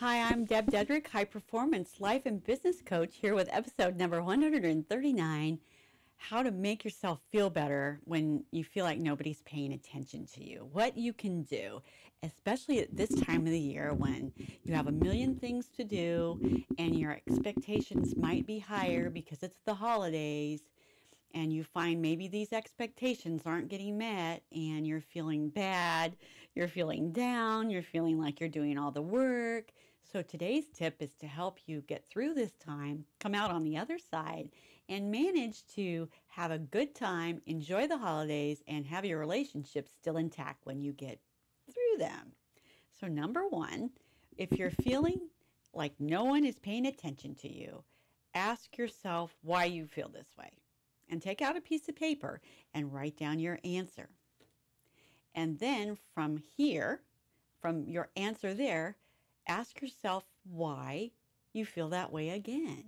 Hi, I'm Deb Dedrick, High Performance Life and Business Coach, here with episode number 139, How to Make Yourself Feel Better When You Feel Like Nobody's Paying Attention to You. What you can do, especially at this time of the year when you have a million things to do and your expectations might be higher because it's the holidays, and you find maybe these expectations aren't getting met and you're feeling bad, you're feeling down, you're feeling like you're doing all the work. So today's tip is to help you get through this time, come out on the other side, and manage to have a good time, enjoy the holidays, and have your relationships still intact when you get through them. So number one, if you're feeling like no one is paying attention to you, ask yourself why you feel this way, and take out a piece of paper and write down your answer. And then from here, from your answer there, ask yourself why you feel that way again.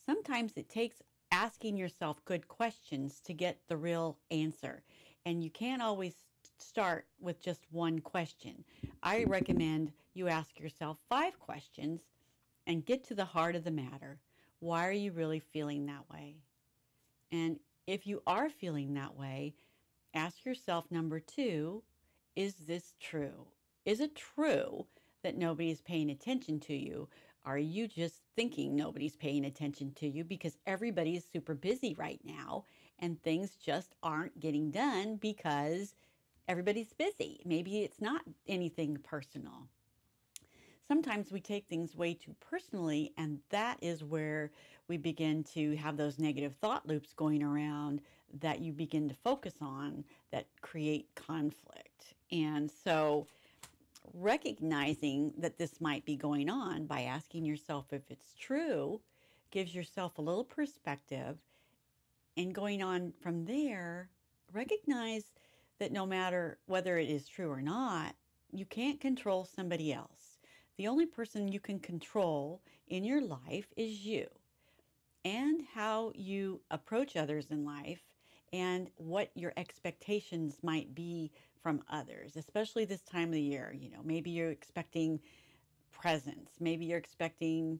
Sometimes it takes asking yourself good questions to get the real answer, and you can't always start with just one question. I recommend you ask yourself 5 questions and get to the heart of the matter. Why are you really feeling that way? And if you are feeling that way, ask yourself number 2, is this true? Is it true that nobody's paying attention to you? Are you just thinking nobody's paying attention to you because everybody is super busy right now and things just aren't getting done because everybody's busy? Maybe it's not anything personal. Sometimes we take things way too personally, and that is where we begin to have those negative thought loops going around that you begin to focus on that create conflict. And so recognizing that this might be going on by asking yourself if it's true gives yourself a little perspective, and going on from there, recognize that no matter whether it is true or not, you can't control somebody else. The only person you can control in your life is you, and how you approach others in life and what your expectations might be from others, especially this time of the year. Maybe you're expecting presents, maybe you're expecting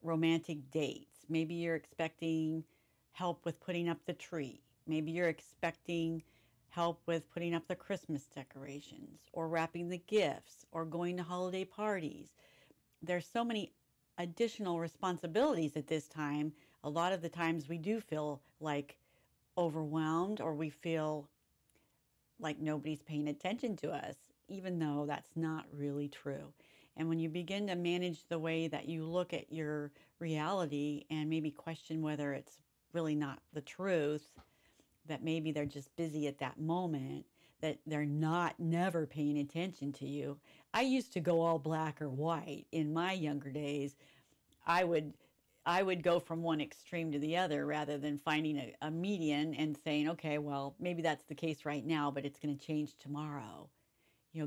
romantic dates, maybe you're expecting help with putting up the tree, maybe you're expecting help with putting up the Christmas decorations or wrapping the gifts or going to holiday parties. There's so many additional responsibilities at this time. A lot of the times we do feel like overwhelmed, or we feel like nobody's paying attention to us, even though that's not really true. And when you begin to manage the way that you look at your reality and maybe question whether it's really not the truth, that maybe they're just busy at that moment, that they're not never paying attention to you. I used to go all black or white in my younger days. I would I would go from one extreme to the other rather than finding a median and saying, okay, well, maybe that's the case right now, but it's going to change tomorrow.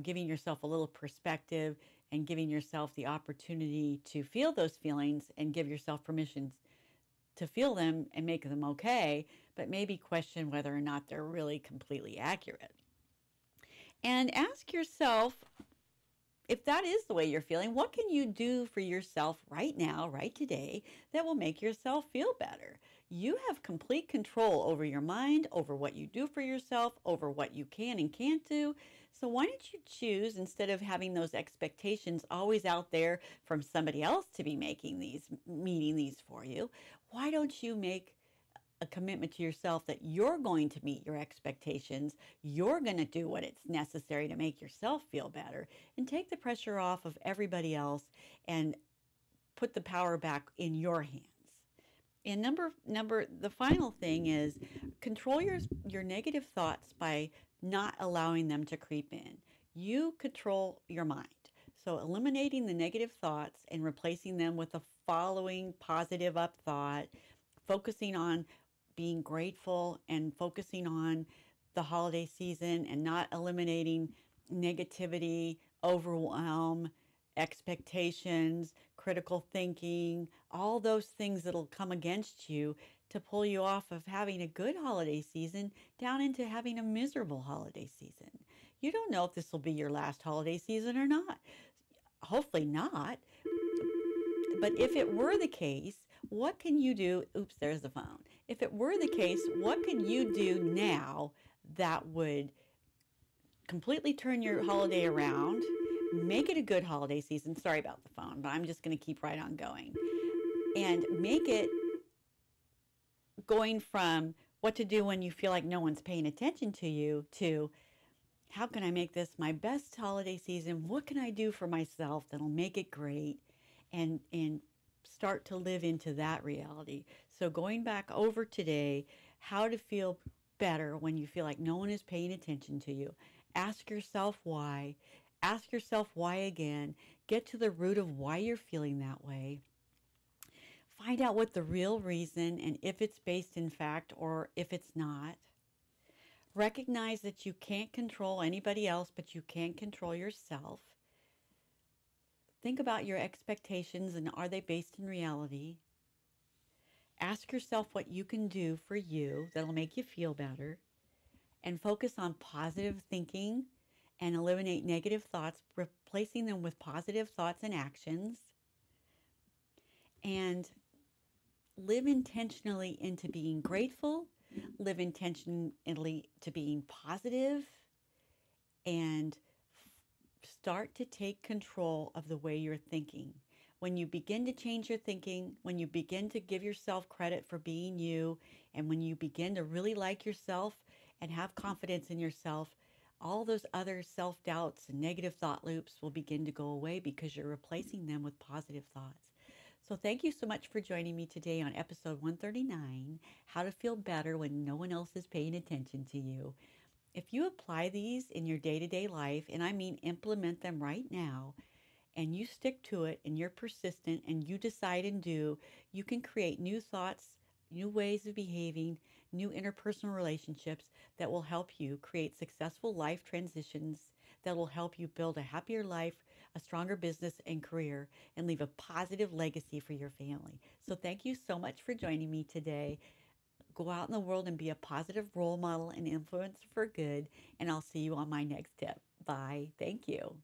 Giving yourself a little perspective and giving yourself the opportunity to feel those feelings and give yourself permission to feel them and make them okay, but maybe question whether or not they're really completely accurate. And ask yourself, if that is the way you're feeling, what can you do for yourself right now, right today, that will make yourself feel better? You have complete control over your mind, over what you do for yourself, over what you can and can't do. So why don't you choose, instead of having those expectations always out there from somebody else to be meeting these for you, why don't you make a commitment to yourself that you're going to meet your expectations, you're going to do what it's necessary to make yourself feel better, and take the pressure off of everybody else and put the power back in your hands. And the final thing is, control your negative thoughts by not allowing them to creep in. You control your mind. So eliminating the negative thoughts and replacing them with the following positive up thought, focusing on being grateful and focusing on the holiday season and not eliminating negativity, overwhelm, expectations, critical thinking, all those things that'll come against you to pull you off of having a good holiday season down into having a miserable holiday season. You don't know if this will be your last holiday season or not. hopefully not. But if it were the case, what can you do? Oops, there's the phone. If it were the case, what can you do now that would completely turn your holiday around, make it a good holiday season? Sorry about the phone, but I'm just going to keep right on going and make it going from what to do when you feel like no one's paying attention to you to how can I make this my best holiday season? What can I do for myself that'll make it great? And start to live into that reality. So going back over today, how to feel better when you feel like no one is paying attention to you. Ask yourself why. Ask yourself why again. Get to the root of why you're feeling that way. Find out what the real reason and if it's based in fact or if it's not. Recognize that you can't control anybody else, but you can control yourself. Think about your expectations and are they based in reality? Ask yourself what you can do for you that'll make you feel better. And focus on positive thinking and eliminate negative thoughts, replacing them with positive thoughts and actions. And live intentionally into being grateful, live intentionally to being positive, and start to take control of the way you're thinking. When you begin to change your thinking, when you begin to give yourself credit for being you, and when you begin to really like yourself and have confidence in yourself, all those other self doubts and negative thought loops will begin to go away because you're replacing them with positive thoughts. So, thank you so much for joining me today on episode 139 How to Feel Better When No One Else is Paying Attention to You. If you apply these in your day to day life, and I mean implement them right now, and you stick to it and you're persistent and you decide and do, you can create new thoughts, new ways of behaving, new interpersonal relationships that will help you create successful life transitions that will help you build a happier life, a stronger business and career, and leave a positive legacy for your family. So thank you so much for joining me today. Go out in the world and be a positive role model and influencer for good, and I'll see you on my next tip. Bye. Thank you.